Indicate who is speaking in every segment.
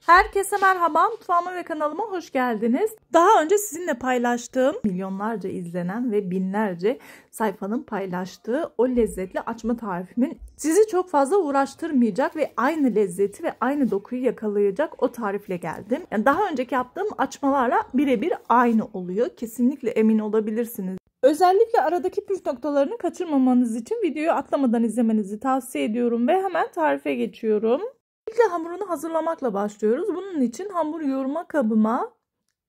Speaker 1: Herkese merhaba, mutfağıma ve kanalıma hoş geldiniz. Daha önce sizinle paylaştığım, milyonlarca izlenen ve binlerce sayfanın paylaştığı o lezzetli açma tarifimin sizi çok fazla uğraştırmayacak ve aynı lezzeti ve aynı dokuyu yakalayacak o tarifle geldim. Yani daha önceki yaptığım açmalarla birebir aynı oluyor. Kesinlikle emin olabilirsiniz. Özellikle aradaki püf noktalarını kaçırmamanız için videoyu atlamadan izlemenizi tavsiye ediyorum ve hemen tarife geçiyorum. İlk hamurunu hazırlamakla başlıyoruz. Bunun için hamur yoğurma kabıma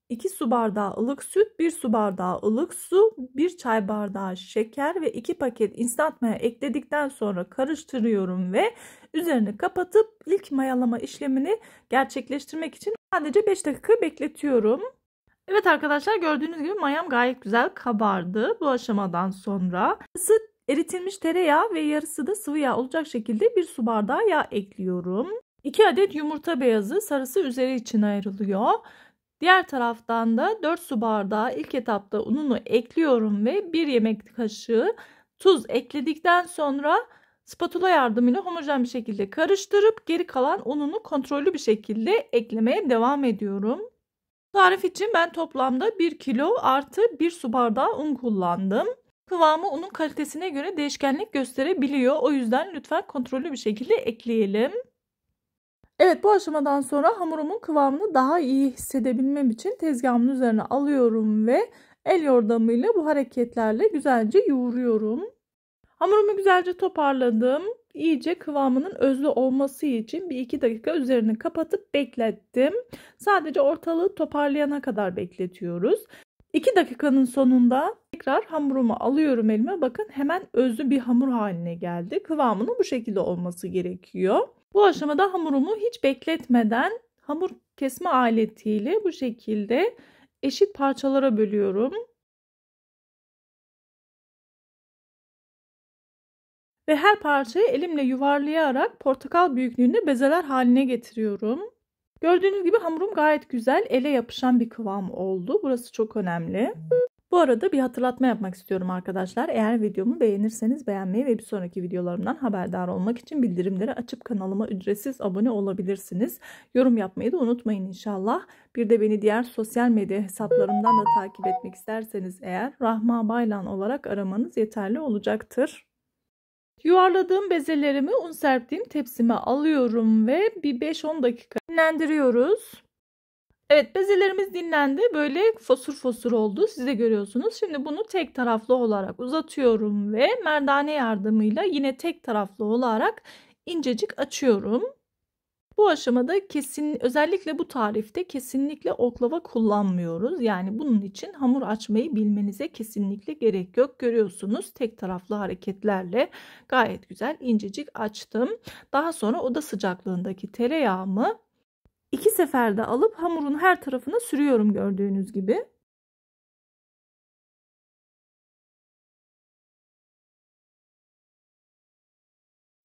Speaker 1: 2 su bardağı ılık süt, 1 su bardağı ılık su, 1 çay bardağı şeker ve 2 paket instant maya ekledikten sonra karıştırıyorum ve üzerini kapatıp ilk mayalama işlemini gerçekleştirmek için sadece 5 dakika bekletiyorum. Evet arkadaşlar, gördüğünüz gibi mayam gayet güzel kabardı. Bu aşamadan sonra eritilmiş tereyağı ve yarısı da sıvı yağ olacak şekilde 1 su bardağı yağ ekliyorum. 2 adet yumurta beyazı, sarısı üzeri için ayrılıyor. Diğer taraftan da 4 su bardağı ilk etapta ununu ekliyorum ve 1 yemek kaşığı tuz ekledikten sonra spatula yardımıyla homojen bir şekilde karıştırıp geri kalan ununu kontrollü bir şekilde eklemeye devam ediyorum. Tarif için ben toplamda 1 kilo artı 1 su bardağı un kullandım. Kıvamı unun kalitesine göre değişkenlik gösterebiliyor. O yüzden lütfen kontrollü bir şekilde ekleyelim. Evet, bu aşamadan sonra hamurumun kıvamını daha iyi hissedebilmem için tezgahımın üzerine alıyorum ve el yordamıyla bu hareketlerle güzelce yoğuruyorum. Hamurumu güzelce toparladım. İyice kıvamının özlü olması için 1-2 dakika üzerini kapatıp beklettim. Sadece ortalığı toparlayana kadar bekletiyoruz. 2 dakikanın sonunda tekrar hamurumu alıyorum elime. Bakın, hemen özlü bir hamur haline geldi. Kıvamının bu şekilde olması gerekiyor. Bu aşamada hamurumu hiç bekletmeden hamur kesme aletiyle bu şekilde eşit parçalara bölüyorum. Ve her parçayı elimle yuvarlayarak portakal büyüklüğünde bezeler haline getiriyorum. Gördüğünüz gibi hamurum gayet güzel, ele yapışan bir kıvam oldu. Burası çok önemli. Bu arada bir hatırlatma yapmak istiyorum arkadaşlar. Eğer videomu beğenirseniz beğenmeyi ve bir sonraki videolarımdan haberdar olmak için bildirimleri açıp kanalıma ücretsiz abone olabilirsiniz. Yorum yapmayı da unutmayın inşallah. Bir de beni diğer sosyal medya hesaplarımdan da takip etmek isterseniz eğer Rahma Baylan olarak aramanız yeterli olacaktır. Yuvarladığım bezelerimi un serptiğim tepsime alıyorum ve bir 5-10 dakika dinlendiriyoruz. Evet, bezelerimiz dinlendi. Böyle fosur fosur oldu. Siz de görüyorsunuz. Şimdi bunu tek taraflı olarak uzatıyorum ve merdane yardımıyla yine tek taraflı olarak incecik açıyorum. Bu aşamada özellikle bu tarifte kesinlikle oklava kullanmıyoruz. Yani bunun için hamur açmayı bilmenize kesinlikle gerek yok. Görüyorsunuz, tek taraflı hareketlerle gayet güzel incecik açtım. Daha sonra oda sıcaklığındaki tereyağımı 2 seferde alıp hamurun her tarafına sürüyorum gördüğünüz gibi.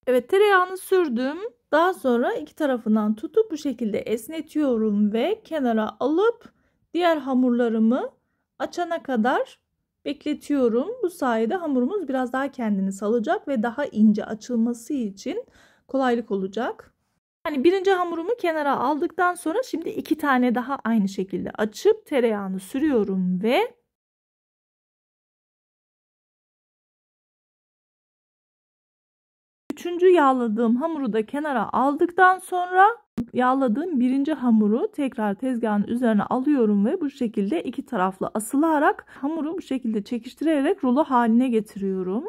Speaker 1: Evet, tereyağını sürdüm. Daha sonra iki tarafından tutup bu şekilde esnetiyorum ve kenara alıp diğer hamurlarımı açana kadar bekletiyorum. Bu sayede hamurumuz biraz daha kendini salacak ve daha ince açılması için kolaylık olacak. Yani birinci hamurumu kenara aldıktan sonra şimdi 2 tane daha aynı şekilde açıp tereyağını sürüyorum ve üçüncü yağladığım hamuru da kenara aldıktan sonra yağladığım birinci hamuru tekrar tezgahın üzerine alıyorum ve bu şekilde iki taraflı asılarak hamuru bu şekilde çekiştirerek rulo haline getiriyorum.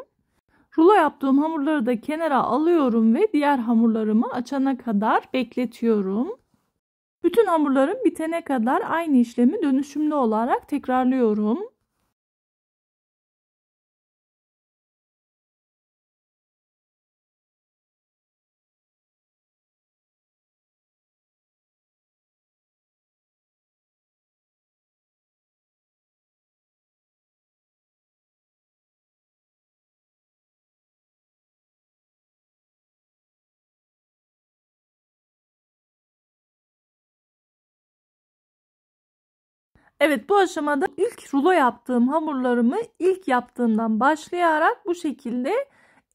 Speaker 1: Rulo yaptığım hamurları da kenara alıyorum ve diğer hamurlarımı açana kadar bekletiyorum. Bütün hamurlarım bitene kadar aynı işlemi dönüşümlü olarak tekrarlıyorum. Evet, bu aşamada ilk rulo yaptığım hamurlarımı ilk yaptığımdan başlayarak bu şekilde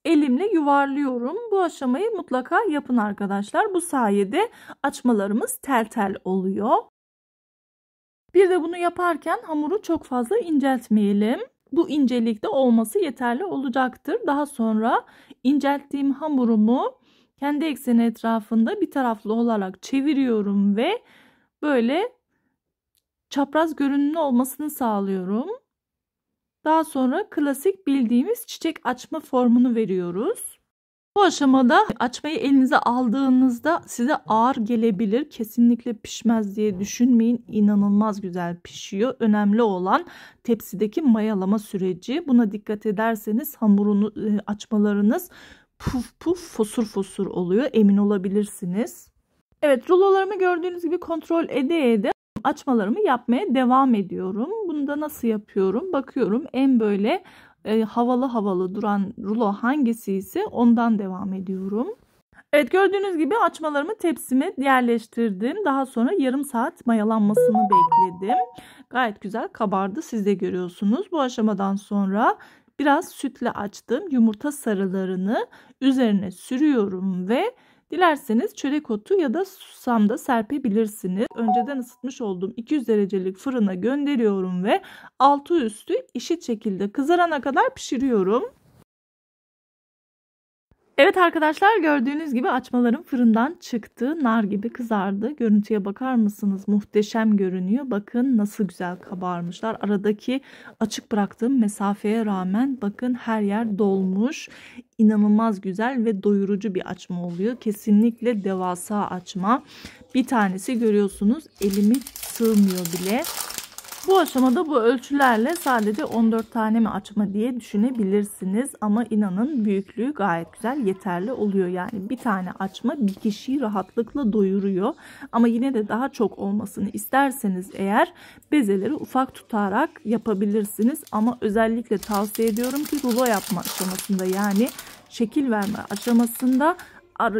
Speaker 1: elimle yuvarlıyorum. Bu aşamayı mutlaka yapın arkadaşlar. Bu sayede açmalarımız tel tel oluyor. Bir de bunu yaparken hamuru çok fazla inceltmeyelim. Bu incelikte olması yeterli olacaktır. Daha sonra incelttiğim hamurumu kendi ekseni etrafında bir taraflı olarak çeviriyorum ve böyle çapraz görünümlü olmasını sağlıyorum. Daha sonra klasik bildiğimiz çiçek açma formunu veriyoruz. Bu aşamada açmayı elinize aldığınızda size ağır gelebilir. Kesinlikle pişmez diye düşünmeyin. İnanılmaz güzel pişiyor. Önemli olan tepsideki mayalama süreci. Buna dikkat ederseniz hamurunu açmalarınız puf puf fosur fosur oluyor. Emin olabilirsiniz. Evet, rulolarımı gördüğünüz gibi kontrol ede açmalarımı yapmaya devam ediyorum. Bunu da nasıl yapıyorum? Bakıyorum en böyle havalı havalı duran rulo hangisi ise ondan devam ediyorum. Evet, gördüğünüz gibi açmalarımı tepsime yerleştirdim. Daha sonra yarım saat mayalanmasını bekledim. Gayet güzel kabardı, siz de görüyorsunuz. Bu aşamadan sonra biraz sütle açtım. Yumurta sarılarını üzerine sürüyorum ve dilerseniz çörek otu ya da susam da serpebilirsiniz. Önceden ısıtmış olduğum 200 derecelik fırına gönderiyorum ve altı üstü eşit şekilde kızarana kadar pişiriyorum. Evet arkadaşlar, gördüğünüz gibi açmalarım fırından çıktı. Nar gibi kızardı. Görüntüye bakar mısınız? Muhteşem görünüyor. Bakın nasıl güzel kabarmışlar. Aradaki açık bıraktığım mesafeye rağmen bakın her yer dolmuş. İnanılmaz güzel ve doyurucu bir açma oluyor. Kesinlikle devasa açma. Bir tanesi görüyorsunuz elimi sığmıyor bile. Bu aşamada bu ölçülerle sadece 14 tane mi açma diye düşünebilirsiniz. Ama inanın büyüklüğü gayet güzel, yeterli oluyor. Yani bir tane açma bir kişiyi rahatlıkla doyuruyor. Ama yine de daha çok olmasını isterseniz eğer bezeleri ufak tutarak yapabilirsiniz. Ama özellikle tavsiye ediyorum ki rulo yapma aşamasında, yani şekil verme aşamasında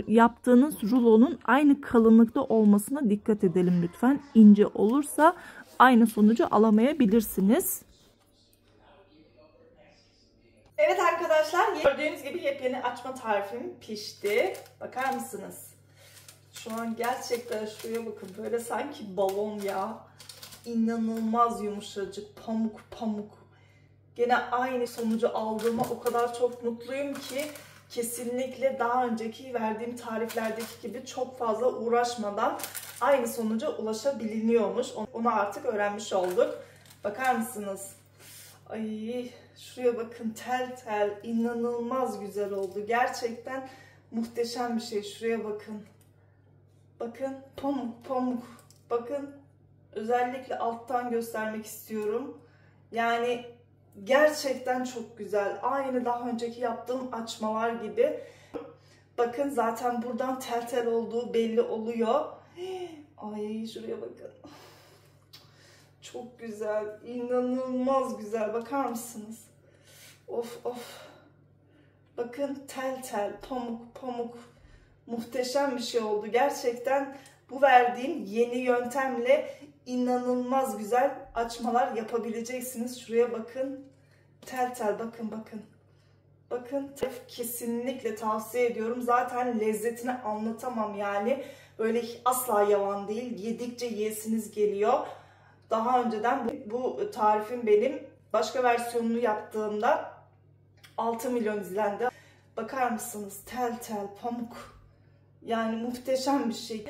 Speaker 1: yaptığınız rulonun aynı kalınlıkta olmasına dikkat edelim lütfen. İnce olursa aynı sonucu alamayabilirsiniz. Evet arkadaşlar, gördüğünüz gibi yepyeni açma tarifim pişti. Bakar mısınız? Şu an gerçekten şuraya bakın, böyle sanki balon ya. İnanılmaz yumuşacık, pamuk pamuk. Gene aynı sonucu aldığıma o kadar çok mutluyum ki kesinlikle daha önceki verdiğim tariflerdeki gibi çok fazla uğraşmadan aynı sonuca ulaşabiliyormuş. Onu artık öğrenmiş olduk. Bakar mısınız? Ay, şuraya bakın, tel tel, inanılmaz güzel oldu. Gerçekten muhteşem bir şey. Şuraya bakın. Bakın, pamuk pamuk. Bakın, özellikle alttan göstermek istiyorum. Yani gerçekten çok güzel. Aynı daha önceki yaptığım açmalar gibi. Bakın zaten buradan tel tel olduğu belli oluyor. Ay, şuraya bakın. Çok güzel. İnanılmaz güzel. Bakar mısınız? Of of. Bakın tel tel, pamuk pamuk. Muhteşem bir şey oldu. Gerçekten bu verdiğim yeni yöntemle inanılmaz güzel açmalar yapabileceksiniz. Şuraya bakın. Tel tel, bakın bakın. Bakın, kesinlikle tavsiye ediyorum. Zaten lezzetini anlatamam yani. Böyle asla yavan değil. Yedikçe yiyesiniz geliyor. Daha önceden bu tarifin benim başka versiyonunu yaptığımda 6 milyon izlendi. Bakar mısınız? Tel tel, pamuk. Yani muhteşem bir şey.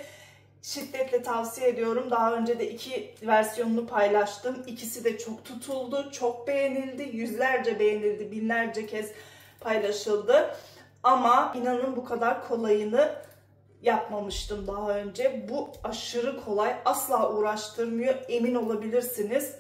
Speaker 1: Şiddetle tavsiye ediyorum. Daha önce de 2 versiyonunu paylaştım. İkisi de çok tutuldu, çok beğenildi. Yüzlerce beğenildi, binlerce kez paylaşıldı. Ama inanın bu kadar kolayını yapmamıştım daha önce. Bu aşırı kolay, asla uğraştırmıyor, emin olabilirsiniz.